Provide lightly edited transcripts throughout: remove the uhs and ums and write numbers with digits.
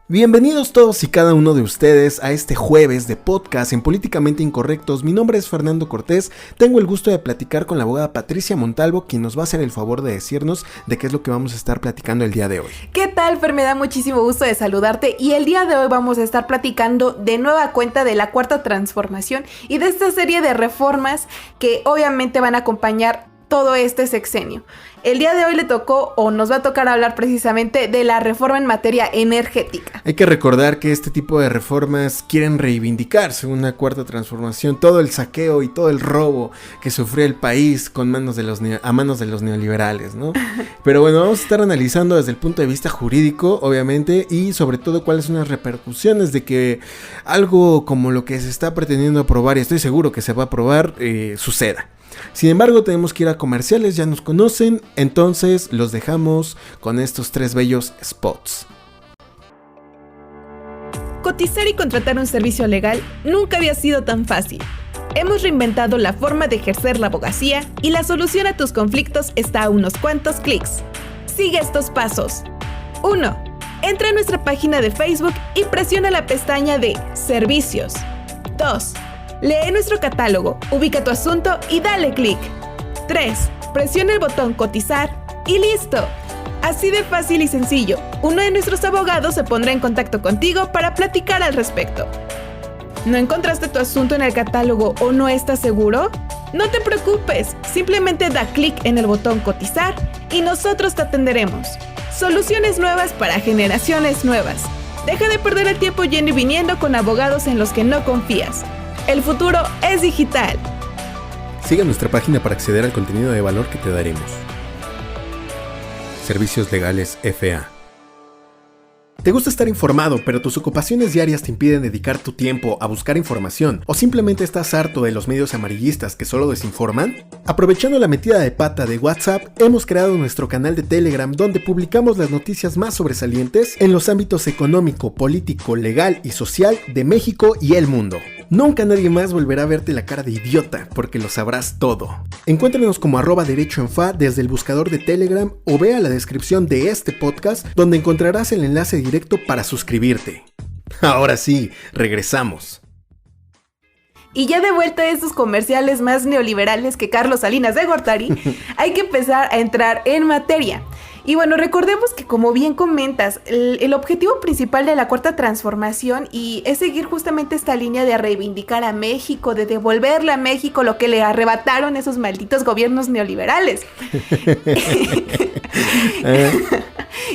Bienvenidos todos y cada uno de ustedes a este jueves de podcast en Políticamente Incorrectos. Mi nombre es Fernando Cortés, tengo el gusto de platicar con la abogada Patricia Montalvo, quien nos va a hacer el favor de decirnos de qué es lo que vamos a estar platicando el día de hoy. ¿Qué tal, Fer? Me da muchísimo gusto de saludarte y el día de hoy vamos a estar platicando de nueva cuenta de la Cuarta Transformación y de esta serie de reformas que obviamente van a acompañar todo este sexenio. El día de hoy le tocó o nos va a tocar hablar precisamente de la reforma en materia energética. Hay que recordar que este tipo de reformas quieren reivindicar, según la Cuarta Transformación, todo el saqueo y todo el robo que sufrió el país a manos de los neoliberales, ¿no? Pero bueno, vamos a estar analizando desde el punto de vista jurídico, obviamente, y sobre todo cuáles son las repercusiones de que algo como lo que se está pretendiendo aprobar, y estoy seguro que se va a aprobar, suceda. Sin embargo, tenemos que ir a comerciales, ya nos conocen, entonces los dejamos con estos tres bellos spots. Cotizar y contratar un servicio legal nunca había sido tan fácil. Hemos reinventado la forma de ejercer la abogacía y la solución a tus conflictos está a unos cuantos clics. Sigue estos pasos. 1. Entra a nuestra página de Facebook y presiona la pestaña de Servicios. 2. Lee nuestro catálogo, ubica tu asunto y dale clic. 3. Presiona el botón Cotizar y ¡listo! Así de fácil y sencillo, uno de nuestros abogados se pondrá en contacto contigo para platicar al respecto. ¿No encontraste tu asunto en el catálogo o no estás seguro? No te preocupes, simplemente da clic en el botón Cotizar y nosotros te atenderemos. Soluciones nuevas para generaciones nuevas. Deja de perder el tiempo yendo y viniendo con abogados en los que no confías. El futuro es digital. Sigue nuestra página para acceder al contenido de valor que te daremos. Servicios Legales FA. ¿Te gusta estar informado, pero tus ocupaciones diarias te impiden dedicar tu tiempo a buscar información o simplemente estás harto de los medios amarillistas que solo desinforman? Aprovechando la metida de pata de WhatsApp, hemos creado nuestro canal de Telegram donde publicamos las noticias más sobresalientes en los ámbitos económico, político, legal y social de México y el mundo. Nunca nadie más volverá a verte la cara de idiota, porque lo sabrás todo. Encuéntranos como @derechoenfa desde el buscador de Telegram o ve a la descripción de este podcast donde encontrarás el enlace directo para suscribirte. Ahora sí, regresamos. Y ya de vuelta a estos comerciales más neoliberales que Carlos Salinas de Gortari, hay que empezar a entrar en materia. Y bueno, recordemos que como bien comentas, el objetivo principal de la Cuarta Transformación y es seguir justamente esta línea de reivindicar a México, de devolverle a México lo que le arrebataron esos malditos gobiernos neoliberales.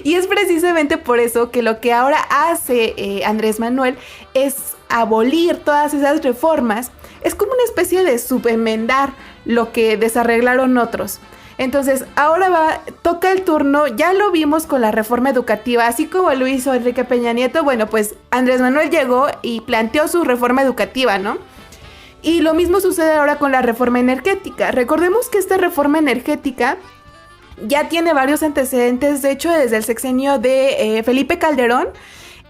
Y es precisamente por eso que lo que ahora hace Andrés Manuel es abolir todas esas reformas. Es como una especie de subenmendar lo que desarreglaron otros. Entonces, ahora toca el turno, ya lo vimos con la reforma educativa, así como lo hizo Enrique Peña Nieto, bueno, pues Andrés Manuel llegó y planteó su reforma educativa, ¿no? Y lo mismo sucede ahora con la reforma energética. Recordemos que esta reforma energética ya tiene varios antecedentes, de hecho, desde el sexenio de Felipe Calderón.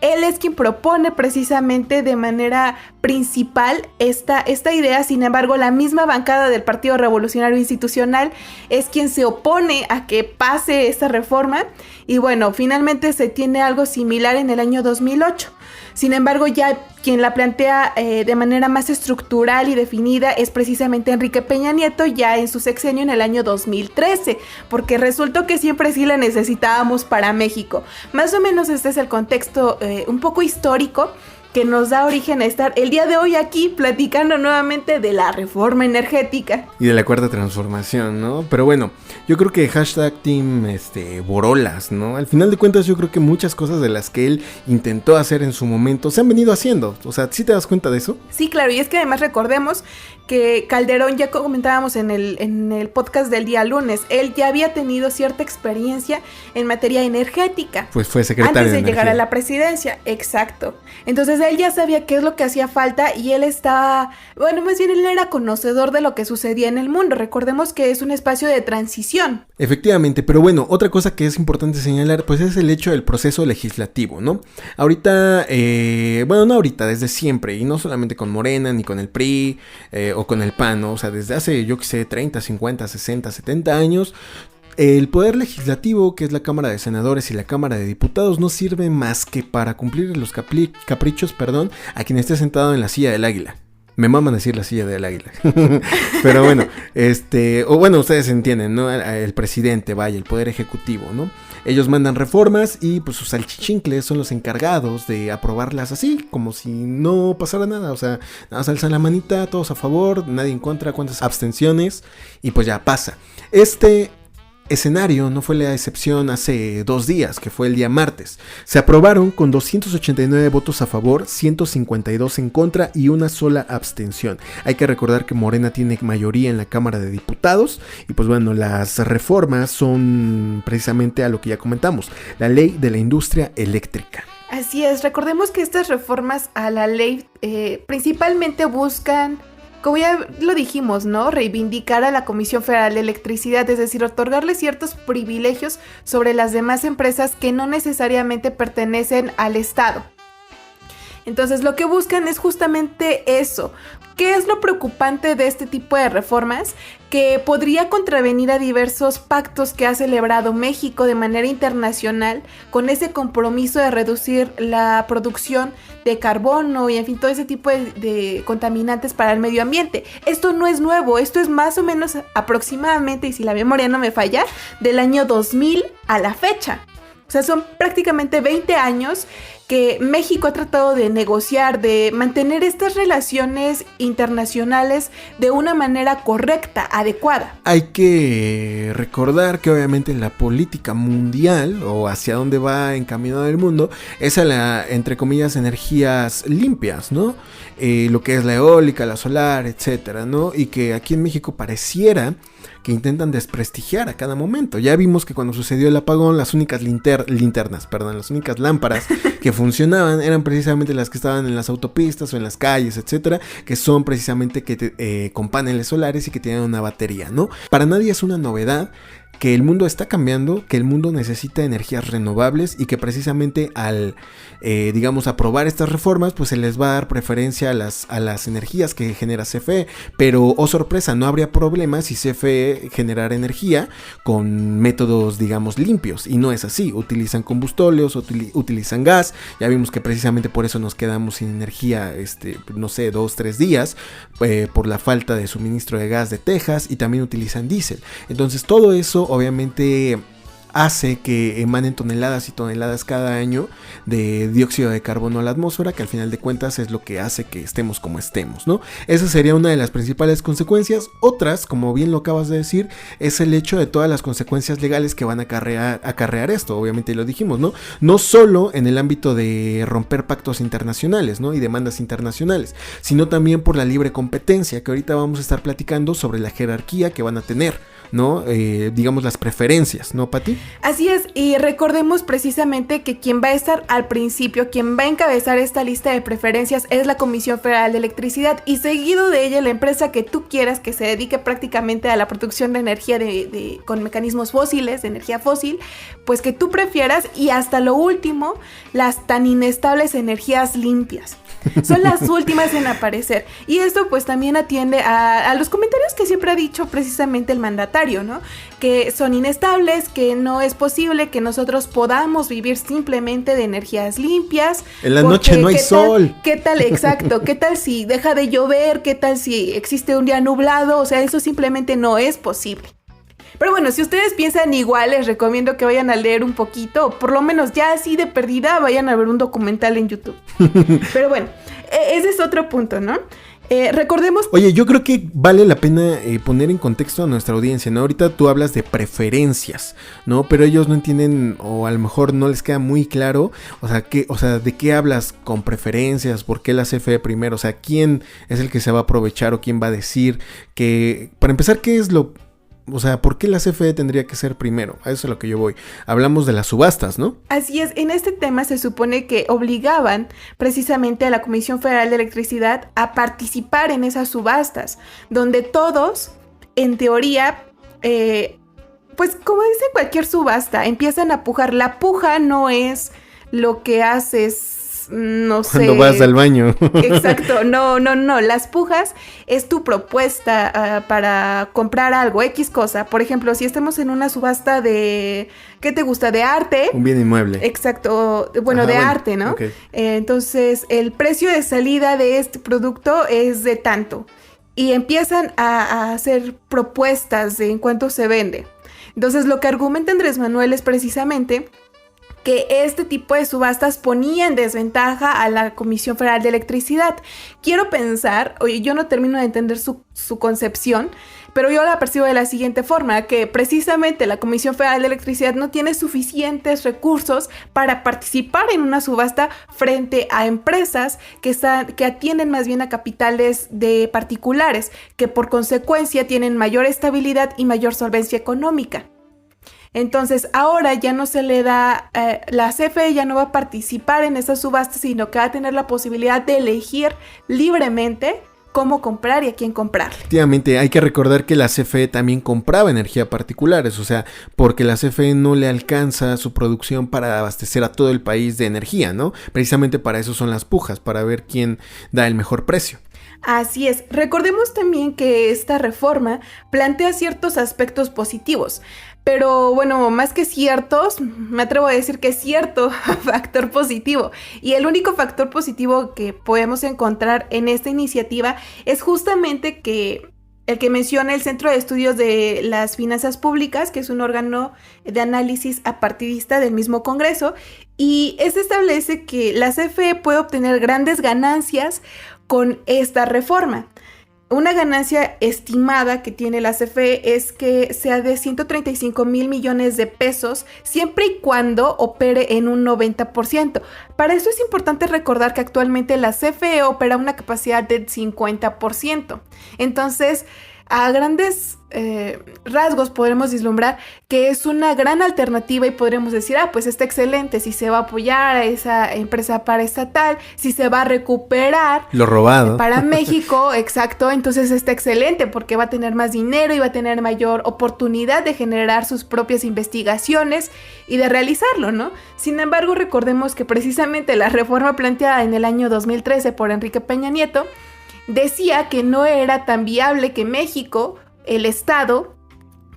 Él es quien propone precisamente de manera principal esta idea. Sin embargo, la misma bancada del Partido Revolucionario Institucional es quien se opone a que pase esta reforma. Y bueno, finalmente se tiene algo similar en el año 2008. Sin embargo, ya quien la plantea de manera más estructural y definida es precisamente Enrique Peña Nieto, ya en su sexenio en el año 2013, porque resultó que siempre sí la necesitábamos para México. Más o menos este es el contexto un poco histórico que nos da origen a estar el día de hoy aquí platicando nuevamente de la reforma energética. Y de la Cuarta Transformación, ¿no? Pero bueno, yo creo que #team Borolas, ¿no? Al final de cuentas yo creo que muchas cosas de las que él intentó hacer en su momento se han venido haciendo. O sea, ¿sí te das cuenta de eso? Sí, claro, y es que además recordemos que Calderón, ya comentábamos en el podcast del día lunes, él ya había tenido cierta experiencia en materia energética. Pues fue secretario antes de Energía. llegar a la presidencia, exacto. Entonces él ya sabía qué es lo que hacía falta y él estaba, bueno, más bien él era conocedor de lo que sucedía en el mundo. Recordemos que es un espacio de transición. Efectivamente, pero bueno, otra cosa que es importante señalar, pues es el hecho del proceso legislativo, ¿no? Ahorita, bueno, no ahorita, desde siempre, y no solamente con Morena, ni con el PRI, o con el PAN, ¿no? O sea, desde hace, yo que sé, 30, 50, 60, 70 años, El poder legislativo, que es la Cámara de Senadores y la Cámara de Diputados, no sirve más que para cumplir los caprichos, a quien esté sentado en la silla del águila. Me maman decir la silla del águila. Pero bueno, ustedes entienden, ¿no? El presidente, el poder ejecutivo, ¿no? Ellos mandan reformas y pues sus salchichincles son los encargados de aprobarlas así, como si no pasara nada. O sea, nada más alzan la manita, todos a favor, nadie en contra, cuántas abstenciones y pues ya pasa. Este escenario no fue la excepción hace 2 días, que fue el día martes. Se aprobaron con 289 votos a favor, 152 en contra y una sola abstención. Hay que recordar que Morena tiene mayoría en la Cámara de Diputados y pues bueno, las reformas son precisamente a lo que ya comentamos, la ley de la industria eléctrica. Así es, recordemos que estas reformas a la ley principalmente buscan, como ya lo dijimos, ¿no? Reivindicar a la Comisión Federal de Electricidad, es decir, otorgarle ciertos privilegios sobre las demás empresas que no necesariamente pertenecen al Estado. Entonces, lo que buscan es justamente eso. ¿Qué es lo preocupante de este tipo de reformas? Que podría contravenir a diversos pactos que ha celebrado México de manera internacional con ese compromiso de reducir la producción de carbono y en fin, todo ese tipo de contaminantes para el medio ambiente. Esto no es nuevo, esto es más o menos aproximadamente, y si la memoria no me falla, del año 2000 a la fecha. O sea, son prácticamente 20 años que México ha tratado de negociar, de mantener estas relaciones internacionales de una manera correcta, adecuada. Hay que recordar que obviamente la política mundial o hacia dónde va encaminado el mundo es a la, entre comillas, energías limpias, ¿no? Lo que es la eólica, la solar, etcétera, ¿no? Y que aquí en México pareciera que intentan desprestigiar a cada momento. Ya vimos que cuando sucedió el apagón, las únicas las únicas lámparas que funcionaban eran precisamente las que estaban en las autopistas o en las calles, etcétera, que son precisamente con paneles solares y que tienen una batería, ¿no? Para nadie es una novedad que el mundo está cambiando, que el mundo necesita energías renovables y que precisamente al, aprobar estas reformas, pues se les va a dar preferencia a las energías que genera CFE, pero, oh sorpresa, no habría problema si CFE generara energía con métodos, limpios, y no es así. Utilizan combustóleos, utilizan gas. Ya vimos que precisamente por eso nos quedamos sin energía, 2-3 días, por la falta de suministro de gas de Texas, y también utilizan diésel. Entonces todo eso obviamente hace que emanen toneladas y toneladas cada año de dióxido de carbono a la atmósfera, que al final de cuentas es lo que hace que estemos como estemos, ¿no? Esa sería una de las principales consecuencias. Otras, como bien lo acabas de decir, es el hecho de todas las consecuencias legales que van a acarrear esto, obviamente lo dijimos, ¿no? No solo en el ámbito de romper pactos internacionales, ¿no? Y demandas internacionales, sino también por la libre competencia, que ahorita vamos a estar platicando sobre la jerarquía que van a tener, ¿no? Las preferencias, ¿no, Pati? Así es, y recordemos precisamente que quien va a estar al principio, quien va a encabezar esta lista de preferencias es la Comisión Federal de Electricidad, y seguido de ella la empresa que tú quieras que se dedique prácticamente a la producción de energía con mecanismos fósiles, de energía fósil, pues que tú prefieras, y hasta lo último, las tan inestables energías limpias. Son las últimas en aparecer. Y esto pues también atiende a los comentarios que siempre ha dicho precisamente el mandatario, ¿no? Que son inestables, que no es posible que nosotros podamos vivir simplemente de energías limpias. En la noche no hay sol. ¿Qué tal? Exacto. ¿Qué tal si deja de llover? ¿Qué tal si existe un día nublado? O sea, eso simplemente no es posible. Pero bueno, si ustedes piensan igual, les recomiendo que vayan a leer un poquito, o por lo menos ya así de perdida, vayan a ver un documental en YouTube. Pero bueno, ese es otro punto, ¿no? Recordemos... Oye, yo creo que vale la pena poner en contexto a nuestra audiencia, ¿no? Ahorita tú hablas de preferencias, ¿no? Pero ellos no entienden, o a lo mejor no les queda muy claro, ¿de qué hablas con preferencias? ¿Por qué la CFE primero? O sea, ¿quién es el que se va a aprovechar o quién va a decir que... Para empezar, ¿qué es lo... O sea, ¿por qué la CFE tendría que ser primero? A eso es a lo que yo voy. Hablamos de las subastas, ¿no? Así es, en este tema se supone que obligaban precisamente a la Comisión Federal de Electricidad a participar en esas subastas, donde todos, en teoría, pues como dice cualquier subasta, empiezan a pujar. La puja no es lo que haces no sé. Cuando vas al baño. Exacto, no. Las pujas es tu propuesta para comprar algo, X cosa. Por ejemplo, si estamos en una subasta de, ¿qué te gusta? De arte. Un bien inmueble. Exacto, bueno, de arte, ¿no? Okay. Entonces, el precio de salida de este producto es de tanto. Y empiezan a hacer propuestas de en cuánto se vende. Entonces, lo que argumenta Andrés Manuel es precisamente que este tipo de subastas ponía en desventaja a la Comisión Federal de Electricidad. Quiero pensar, oye, yo no termino de entender su concepción, pero yo la percibo de la siguiente forma, que precisamente la Comisión Federal de Electricidad no tiene suficientes recursos para participar en una subasta frente a empresas que atienden más bien a capitales de particulares, que por consecuencia tienen mayor estabilidad y mayor solvencia económica. Entonces, ahora ya no se le da, la CFE ya no va a participar en esas subastas, sino que va a tener la posibilidad de elegir libremente cómo comprar y a quién comprarle. Efectivamente, hay que recordar que la CFE también compraba energía a particulares, o sea, porque la CFE no le alcanza su producción para abastecer a todo el país de energía, ¿no? Precisamente para eso son las pujas, para ver quién da el mejor precio. Así es. Recordemos también que esta reforma plantea ciertos aspectos positivos, pero bueno, más que ciertos, me atrevo a decir que es cierto factor positivo. Y el único factor positivo que podemos encontrar en esta iniciativa es justamente que el que menciona el Centro de Estudios de las Finanzas Públicas, que es un órgano de análisis apartidista del mismo Congreso, y este establece que la CFE puede obtener grandes ganancias con esta reforma. Una ganancia estimada que tiene la CFE es que sea de 135,000 millones de pesos siempre y cuando opere en un 90%. Para eso es importante recordar que actualmente la CFE opera una capacidad del 50%. Entonces, a grandes rasgos podremos vislumbrar que es una gran alternativa y podremos decir, pues está excelente, si se va a apoyar a esa empresa paraestatal, si se va a recuperar lo robado para México, exacto, entonces está excelente porque va a tener más dinero y va a tener mayor oportunidad de generar sus propias investigaciones y de realizarlo, ¿no? Sin embargo, recordemos que precisamente la reforma planteada en el año 2013 por Enrique Peña Nieto decía que no era tan viable que México, el Estado,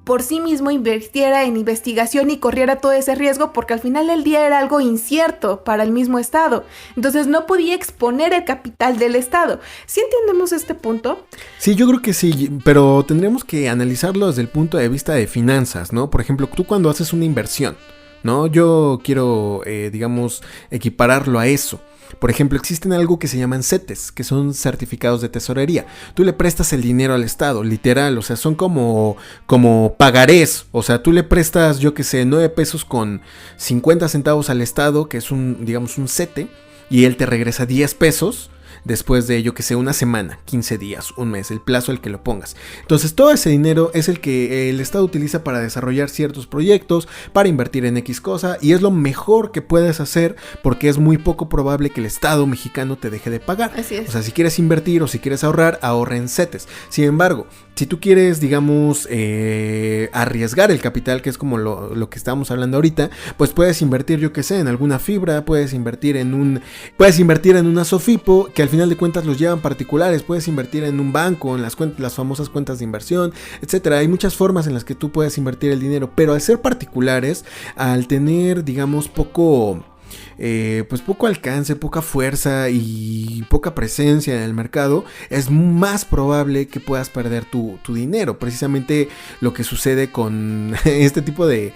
por sí mismo invirtiera en investigación y corriera todo ese riesgo, porque al final del día era algo incierto para el mismo Estado. Entonces no podía exponer el capital del Estado. ¿Sí entendemos este punto? Sí, yo creo que sí, pero tendríamos que analizarlo desde el punto de vista de finanzas, ¿no? Por ejemplo, tú cuando haces una inversión, ¿no? Yo quiero, digamos, equipararlo a eso. Por ejemplo, existen algo que se llaman CETES, que son certificados de tesorería. Tú le prestas el dinero al Estado, literal, o sea, son como pagarés. O sea, tú le prestas, yo qué sé, 9 pesos con 50 centavos al Estado, que es digamos, un CETE, y él te regresa 10 pesos después de, yo que sé, una semana, 15 días, un mes, el plazo al que lo pongas. Entonces todo ese dinero es el que el Estado utiliza para desarrollar ciertos proyectos, para invertir en X cosa, y es lo mejor que puedes hacer porque es muy poco probable que el Estado mexicano te deje de pagar. Así es. O sea, si quieres invertir o si quieres ahorrar, ahorra en CETES. Sin embargo, si tú quieres, digamos, arriesgar el capital, que es como lo que estamos hablando ahorita, pues puedes invertir, yo que sé, en alguna fibra, puedes invertir en una SOFIPO, que al final de cuentas los llevan particulares, puedes invertir en un banco, en las famosas cuentas de inversión, etcétera. Hay muchas formas en las que tú puedes invertir el dinero, pero al ser particulares, al tener, digamos, poco alcance, poca fuerza y poca presencia en el mercado, es más probable que puedas perder tu dinero. Precisamente lo que sucede con este tipo de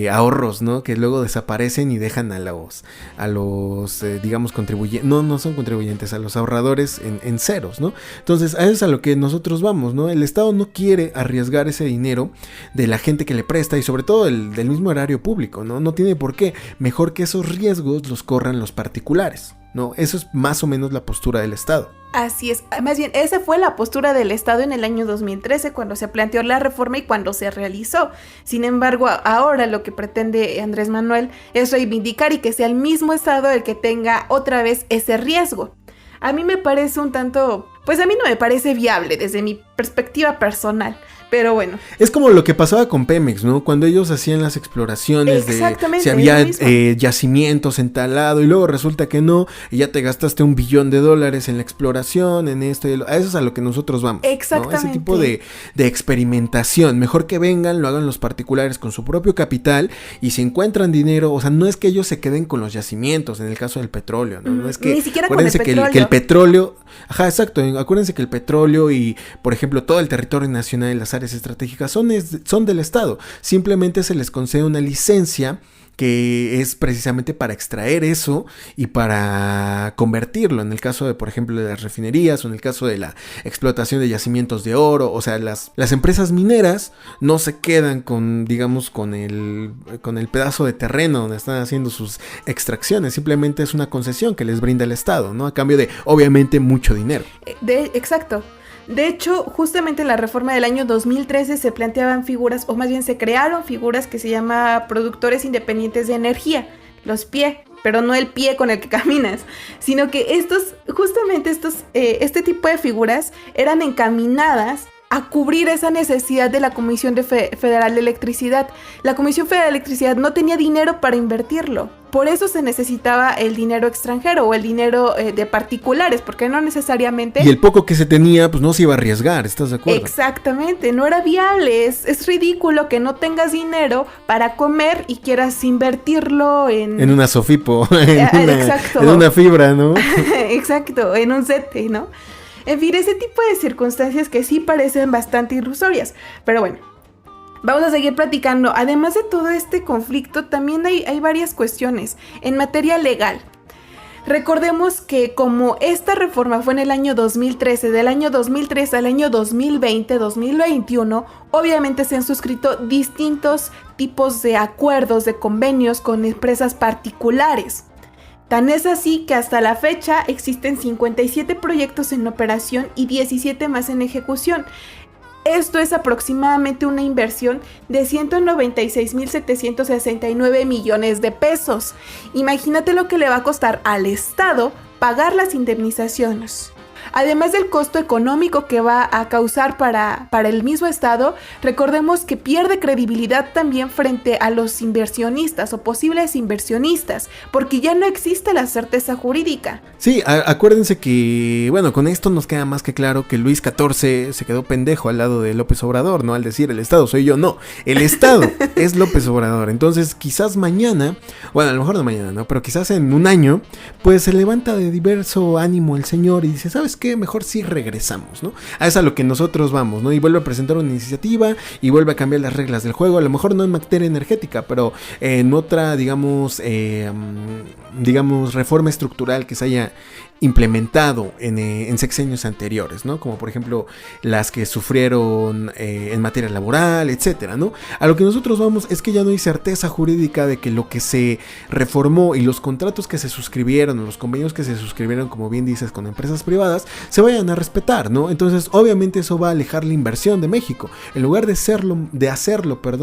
ahorros, ¿no? Que luego desaparecen y dejan a los digamos, contribuyentes, no son contribuyentes, a los ahorradores en ceros, ¿no? Entonces, a eso es a lo que nosotros vamos, ¿no? El Estado no quiere arriesgar ese dinero de la gente que le presta y sobre todo del mismo erario público, ¿no? No tiene por qué. Mejor que esos riesgos los corran los particulares, ¿no? Eso es más o menos la postura del Estado. Así es, más bien esa fue la postura del Estado en el año 2013 cuando se planteó la reforma y cuando se realizó. Sin embargo, ahora lo que pretende Andrés Manuel es reivindicar y que sea el mismo Estado el que tenga otra vez ese riesgo. A mí me parece un tanto, pues a mí no me parece viable desde mi perspectiva personal. Pero bueno. Es como lo que pasaba con Pemex, ¿no? Cuando ellos hacían las exploraciones de si había yacimientos en tal lado y luego resulta que no, y ya te gastaste $1 billón en la exploración, en esto y a eso es a lo que nosotros vamos. Exactamente. ¿No? Ese tipo de experimentación. Mejor que vengan, lo hagan los particulares con su propio capital y si encuentran dinero, o sea, no es que ellos se queden con los yacimientos en el caso del petróleo, ¿no? No es que, ni siquiera acuérdense con el petróleo. Que el petróleo, ajá, exacto, acuérdense que el petróleo y, por ejemplo, todo el territorio nacional y las áreas estratégicas son del Estado. Simplemente se les concede una licencia que es precisamente para extraer eso y para convertirlo, en el caso de, por ejemplo, de las refinerías o en el caso de la explotación de yacimientos de oro. O sea, las empresas mineras no se quedan con, digamos, con el pedazo de terreno donde están haciendo sus extracciones, simplemente es una concesión que les brinda el Estado, ¿no? A cambio de, obviamente, mucho dinero. Exacto. De hecho, justamente en la reforma del año 2013 se planteaban figuras, o más bien se crearon figuras que se llama productores independientes de energía, los PIE, pero no el pie con el que caminas, sino que este tipo de figuras eran encaminadas a cubrir esa necesidad de la Comisión Federal de Electricidad. La Comisión Federal de Electricidad no tenía dinero para invertirlo. Por eso se necesitaba el dinero extranjero o el dinero de particulares, porque no necesariamente... Y el poco que se tenía, pues no se iba a arriesgar, ¿estás de acuerdo? Exactamente, no era viable. Es ridículo que no tengas dinero para comer y quieras invertirlo en una Sofipo, exacto. En una fibra, ¿no? Exacto, en un sete, ¿no? En fin, ese tipo de circunstancias que sí parecen bastante ilusorias. Pero bueno, vamos a seguir platicando. Además de todo este conflicto, también hay varias cuestiones en materia legal. Recordemos que como esta reforma fue en el año 2013, del año 2003 al año 2020, 2021, obviamente se han suscrito distintos tipos de acuerdos, de convenios con empresas particulares. Tan es así que hasta la fecha existen 57 proyectos en operación y 17 más en ejecución. Esto es aproximadamente una inversión de 196,769 millones de pesos. Imagínate lo que le va a costar al Estado pagar las indemnizaciones. Además del costo económico que va a causar para el mismo Estado, recordemos que pierde credibilidad también frente a los inversionistas o posibles inversionistas, porque ya no existe la certeza jurídica. Sí, acuérdense que, bueno, con esto nos queda más que claro que Luis XIV se quedó pendejo al lado de López Obrador, ¿no? Al decir el Estado soy yo, no, el Estado es López Obrador. Entonces quizás mañana, bueno, a lo mejor no mañana, ¿no? Pero quizás en un año, pues se levanta de diverso ánimo el señor y dice, ¿sabes qué? Mejor sí regresamos, ¿no? A eso a lo que nosotros vamos, ¿no? Y vuelve a presentar una iniciativa y vuelve a cambiar las reglas del juego, a lo mejor no en materia energética, pero en otra, digamos, reforma estructural que se haya implementado en sexenios anteriores, ¿no? Como por ejemplo las que sufrieron en materia laboral, etcétera, ¿no? A lo que nosotros vamos es que ya no hay certeza jurídica de que lo que se reformó y los contratos que se suscribieron o los convenios que se suscribieron, como bien dices, con empresas privadas, se vayan a respetar, ¿no? Entonces, obviamente eso va a alejar la inversión de México. En lugar de hacerlo,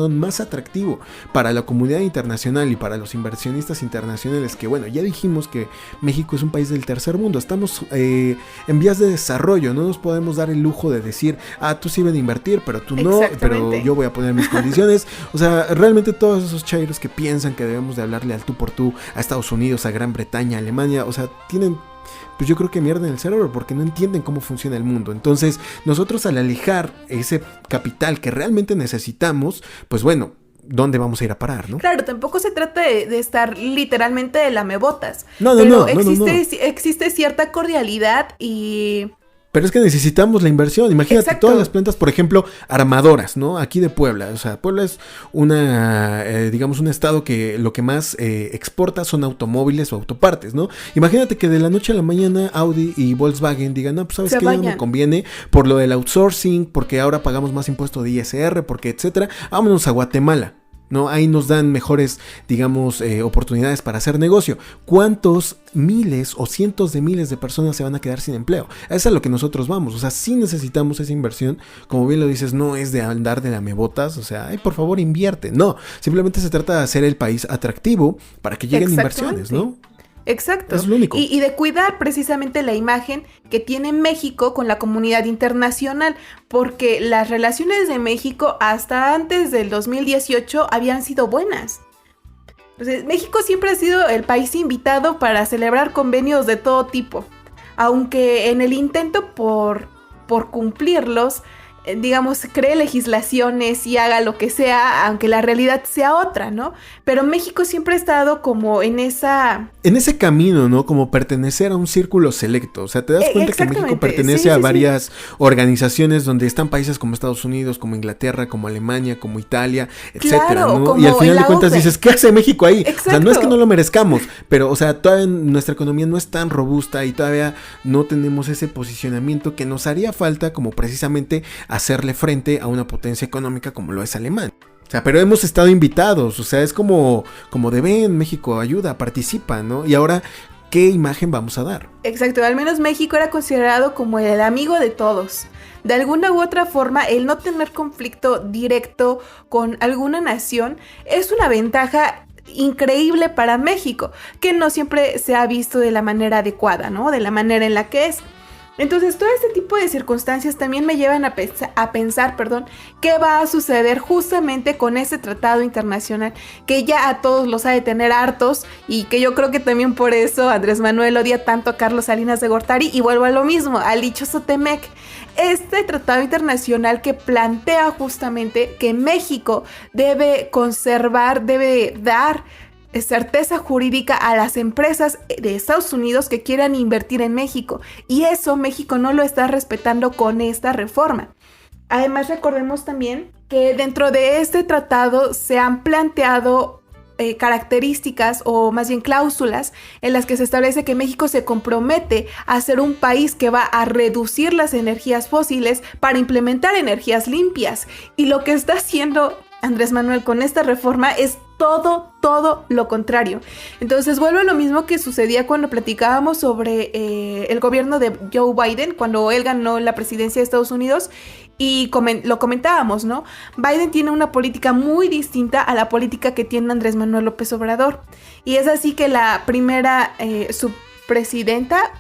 más atractivo para la comunidad internacional y para los inversionistas internacionales, que bueno, ya dijimos que México es un país del tercer mundo. Estamos en vías de desarrollo, no nos podemos dar el lujo de decir, tú sí ven a invertir, pero tú no, pero yo voy a poner mis condiciones. O sea, realmente todos esos chairos que piensan que debemos de hablarle al tú por tú a Estados Unidos, a Gran Bretaña, a Alemania, o sea, tienen... pues yo creo que mierden el cerebro porque no entienden cómo funciona el mundo. Entonces, nosotros al alejar ese capital que realmente necesitamos, pues bueno, ¿dónde vamos a ir a parar, no? Claro, tampoco se trata de estar literalmente de lamebotas. No. Existe cierta cordialidad y... Pero es que necesitamos la inversión. Imagínate, exacto, todas las plantas, por ejemplo, armadoras, ¿no? Aquí de Puebla. O sea, Puebla es digamos, un estado que lo que más exporta son automóviles o autopartes, ¿no? Imagínate que de la noche a la mañana Audi y Volkswagen digan, no, pues sabes que ya no me conviene por lo del outsourcing, porque ahora pagamos más impuesto de ISR, porque etcétera. Vámonos a Guatemala, ¿no? Ahí nos dan mejores, digamos, oportunidades para hacer negocio. ¿Cuántos miles o cientos de miles de personas se van a quedar sin empleo? Eso es a lo que nosotros vamos. O sea, sí necesitamos esa inversión. Como bien lo dices, no es de andar de lamebotas. O sea, ay, por favor, invierte. No, simplemente se trata de hacer el país atractivo para que lleguen inversiones, ¿no? Exacto. Es lo único. Y de cuidar precisamente la imagen que tiene México con la comunidad internacional, porque las relaciones de México hasta antes del 2018 habían sido buenas. Entonces, México siempre ha sido el país invitado para celebrar convenios de todo tipo, aunque en el intento por cumplirlos, digamos, cree legislaciones y haga lo que sea, aunque la realidad sea otra, ¿no? Pero México siempre ha estado como en ese camino, ¿no? Como pertenecer a un círculo selecto. O sea, te das cuenta que México pertenece a varias organizaciones donde están países como Estados Unidos, como Inglaterra, como Alemania, como Italia, etcétera, claro, ¿no? Y al final de cuentas dices, ¿qué hace México ahí? Exacto. O sea, no es que no lo merezcamos, pero, o sea, todavía nuestra economía no es tan robusta y todavía no tenemos ese posicionamiento que nos haría falta como precisamente hacerle frente a una potencia económica como lo es Alemania. O sea, pero hemos estado invitados, o sea, es como de ven, México, ayuda, participa, ¿no? Y ahora, ¿qué imagen vamos a dar? Exacto, al menos México era considerado como el amigo de todos. De alguna u otra forma, el no tener conflicto directo con alguna nación es una ventaja increíble para México, que no siempre se ha visto de la manera adecuada, ¿no? De la manera en la que es. Entonces, todo este tipo de circunstancias también me llevan a pensar, qué va a suceder justamente con este tratado internacional que ya a todos los ha de tener hartos y que yo creo que también por eso Andrés Manuel odia tanto a Carlos Salinas de Gortari y vuelvo a lo mismo, al dichoso Temec. Este tratado internacional que plantea justamente que México debe conservar, debe dar certeza jurídica a las empresas de Estados Unidos que quieran invertir en México, y eso México no lo está respetando con esta reforma. Además, recordemos también que dentro de este tratado se han planteado características o más bien cláusulas en las que se establece que México se compromete a ser un país que va a reducir las energías fósiles para implementar energías limpias, y lo que está haciendo Andrés Manuel con esta reforma es todo lo contrario. Entonces vuelve a lo mismo que sucedía cuando platicábamos sobre el gobierno de Joe Biden, cuando él ganó la presidencia de Estados Unidos, y lo comentábamos, ¿no? Biden tiene una política muy distinta a la política que tiene Andrés Manuel López Obrador, y es así que la primera vicepresidenta,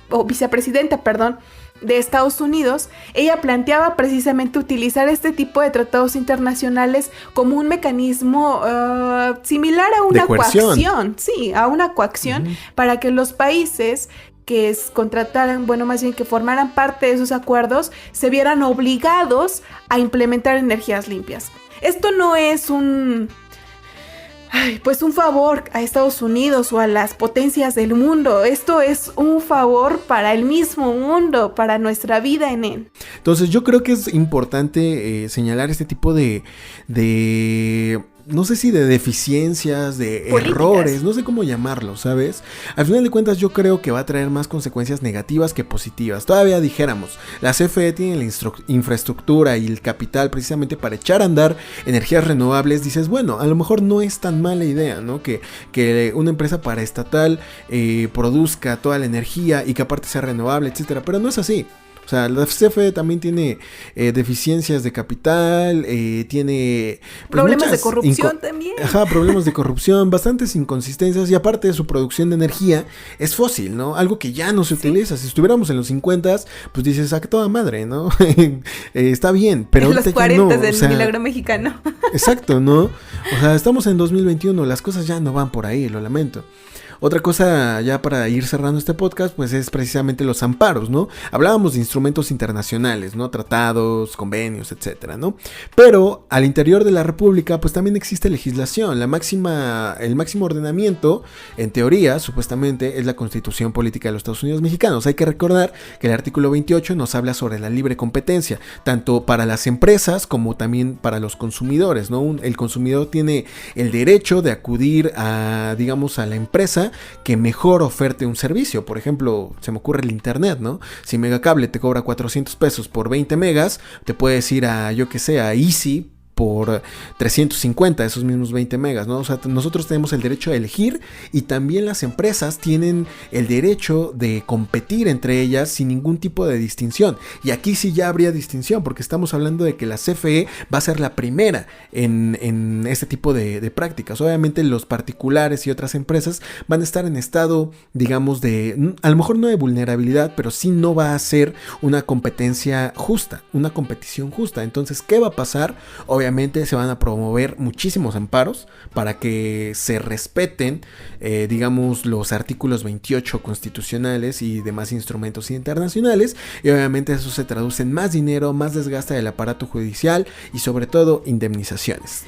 de Estados Unidos, ella planteaba precisamente utilizar este tipo de tratados internacionales como un mecanismo similar a una coacción. Sí, a una coacción para que los países que que formaran parte de esos acuerdos se vieran obligados a implementar energías limpias. Esto no es un favor a Estados Unidos o a las potencias del mundo. Esto es un favor para el mismo mundo, para nuestra vida en él. Entonces yo creo que es importante señalar este tipo de no sé si de deficiencias, de políticas, errores, no sé cómo llamarlo, ¿sabes? Al final de cuentas yo creo que va a traer más consecuencias negativas que positivas. Todavía dijéramos, la CFE tiene la infraestructura y el capital precisamente para echar a andar energías renovables. Dices, bueno, a lo mejor no es tan mala idea, ¿no? Que una empresa paraestatal produzca toda la energía y que aparte sea renovable, etcétera, pero no es así. O sea, la CFE también tiene deficiencias de capital, tiene problemas de corrupción también. Ajá, problemas de corrupción, bastantes inconsistencias, y aparte de su producción de energía es fósil, ¿no? Algo que ya no se utiliza. Si estuviéramos en los 50s, pues dices, a toda madre, ¿no? Está bien, pero en los 40s no, del milagro mexicano. Exacto, ¿no? O sea, estamos en 2021, las cosas ya no van por ahí, lo lamento. Otra cosa ya para ir cerrando este podcast, pues es precisamente los amparos, ¿no? Hablábamos de instrumentos internacionales, ¿no? Tratados, convenios, etcétera, ¿no? Pero al interior de la República, pues también existe legislación. El máximo ordenamiento, en teoría, supuestamente, es la Constitución Política de los Estados Unidos Mexicanos. Hay que recordar que el artículo 28 nos habla sobre la libre competencia, tanto para las empresas como también para los consumidores, ¿no? El consumidor tiene el derecho de acudir a, digamos, a la empresa que mejor oferte un servicio. Por ejemplo, se me ocurre el internet, ¿no? Si Megacable te cobra $400 por 20 megas, te puedes ir a, yo que sé, a Easy por 350 esos mismos 20 megas, ¿no? O sea, nosotros tenemos el derecho a elegir y también las empresas tienen el derecho de competir entre ellas sin ningún tipo de distinción. Y aquí sí ya habría distinción, porque estamos hablando de que la CFE va a ser la primera en este tipo de prácticas. Obviamente los particulares y otras empresas van a estar en estado, digamos, de, a lo mejor no de vulnerabilidad, pero sí no va a ser una competencia justa, una competición justa. Entonces, ¿qué va a pasar? Obviamente se van a promover muchísimos amparos para que se respeten, digamos, los artículos 28 constitucionales y demás instrumentos internacionales, y obviamente eso se traduce en más dinero, más desgaste del aparato judicial y sobre todo indemnizaciones.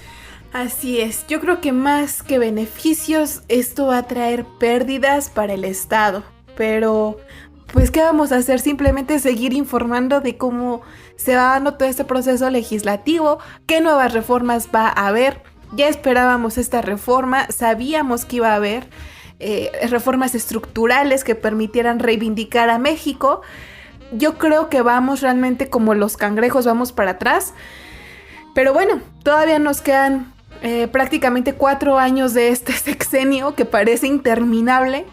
Así es, yo creo que más que beneficios, esto va a traer pérdidas para el Estado, pero pues ¿qué vamos a hacer? Simplemente seguir informando de cómo se va dando todo este proceso legislativo, qué nuevas reformas va a haber. Ya esperábamos esta reforma, sabíamos que iba a haber reformas estructurales que permitieran reivindicar a México. Yo creo que vamos realmente como los cangrejos, vamos para atrás, pero bueno, todavía nos quedan prácticamente 4 años de este sexenio que parece interminable.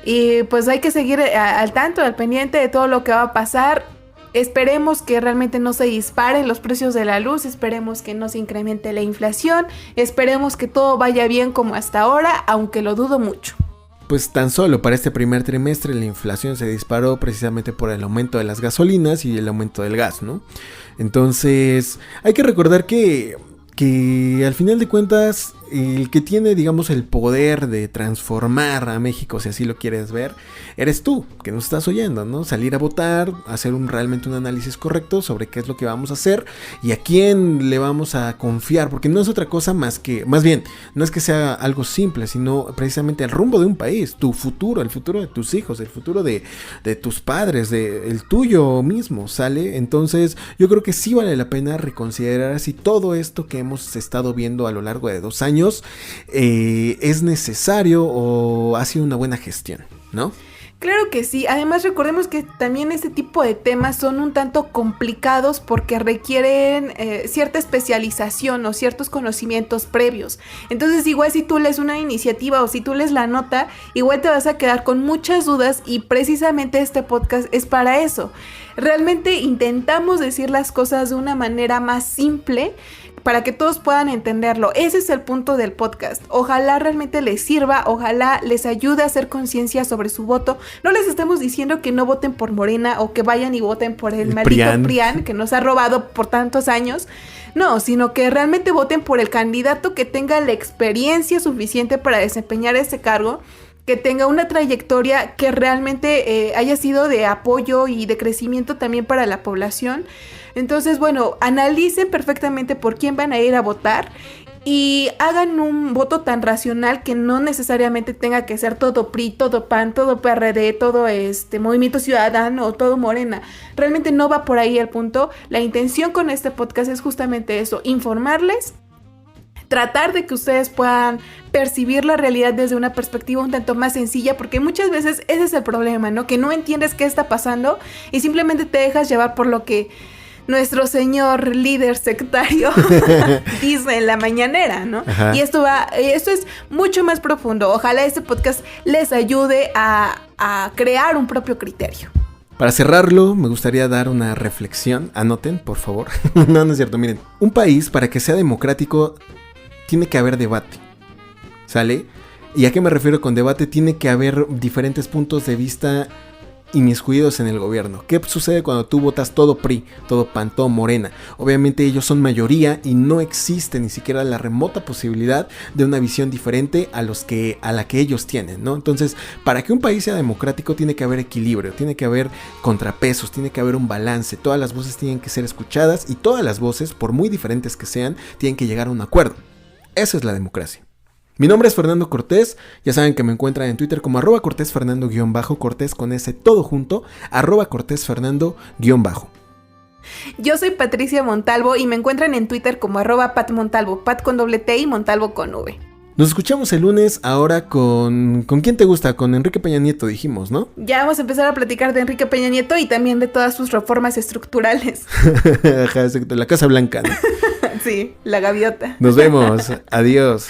Y pues hay que seguir al tanto, al pendiente de todo lo que va a pasar. Esperemos que realmente no se disparen los precios de la luz, esperemos que no se incremente la inflación, esperemos que todo vaya bien como hasta ahora, aunque lo dudo mucho. Pues tan solo para este primer trimestre la inflación se disparó precisamente por el aumento de las gasolinas y el aumento del gas, ¿no? Entonces hay que recordar que al final de cuentas el que tiene, digamos, el poder de transformar a México, si así lo quieres ver, eres tú, que nos estás oyendo, ¿no? Salir a votar, hacer realmente un análisis correcto sobre qué es lo que vamos a hacer y a quién le vamos a confiar, porque no es otra cosa más bien, no es que sea algo simple, sino precisamente el rumbo de un país, tu futuro, el futuro de tus hijos, el futuro de tus padres, el tuyo mismo, ¿sale? Entonces, yo creo que sí vale la pena reconsiderar si todo esto que hemos estado viendo a lo largo de 2 años es necesario o ha sido una buena gestión, ¿no? Claro que sí, además recordemos que también este tipo de temas son un tanto complicados porque requieren cierta especialización o ciertos conocimientos previos. Entonces igual si tú lees una iniciativa o si tú lees la nota, igual te vas a quedar con muchas dudas y precisamente este podcast es para eso. Realmente intentamos decir las cosas de una manera más simple para que todos puedan entenderlo. Ese es el punto del podcast. Ojalá realmente les sirva, ojalá les ayude a hacer conciencia sobre su voto. No les estamos diciendo que no voten por Morena o que vayan y voten por el maldito PRIAN que nos ha robado por tantos años. No, sino que realmente voten por el candidato que tenga la experiencia suficiente para desempeñar ese cargo, que tenga una trayectoria que realmente haya sido de apoyo y de crecimiento también para la población. Entonces, bueno, analicen perfectamente por quién van a ir a votar y hagan un voto tan racional que no necesariamente tenga que ser todo PRI, todo PAN, todo PRD, todo Movimiento Ciudadano o todo Morena. Realmente no va por ahí el punto. La intención con este podcast es justamente eso, informarles, tratar de que ustedes puedan percibir la realidad desde una perspectiva un tanto más sencilla, porque muchas veces ese es el problema, ¿no? Que no entiendes qué está pasando y simplemente te dejas llevar por lo que nuestro señor líder sectario dice en la mañanera, ¿no? Ajá. Y esto es mucho más profundo. Ojalá este podcast les ayude a crear un propio criterio. Para cerrarlo, me gustaría dar una reflexión. Anoten, por favor. No es cierto. Miren, un país, para que sea democrático, tiene que haber debate, ¿sale? ¿Y a qué me refiero con debate? Tiene que haber diferentes puntos de vista inmiscuidos en el gobierno. ¿Qué sucede cuando tú votas todo PRI, todo PAN, todo Morena? Obviamente ellos son mayoría y no existe ni siquiera la remota posibilidad de una visión diferente a la que ellos tienen, ¿no? Entonces, para que un país sea democrático tiene que haber equilibrio, tiene que haber contrapesos, tiene que haber un balance, todas las voces tienen que ser escuchadas y todas las voces, por muy diferentes que sean, tienen que llegar a un acuerdo. Esa es la democracia. Mi nombre es Fernando Cortés, ya saben que me encuentran en Twitter como @CortésFernando_, Cortés con S todo junto, @CortésFernando_. Yo soy Patricia Montalvo y me encuentran en Twitter como @PatMontalvo, Pat con doble T y Montalvo con V. Nos escuchamos el lunes ahora con ¿quién te gusta? Con Enrique Peña Nieto, dijimos, ¿no? Ya vamos a empezar a platicar de Enrique Peña Nieto y también de todas sus reformas estructurales. Ajá, exacto, la Casa Blanca, ¿no? Sí, la gaviota. Nos vemos. Adiós.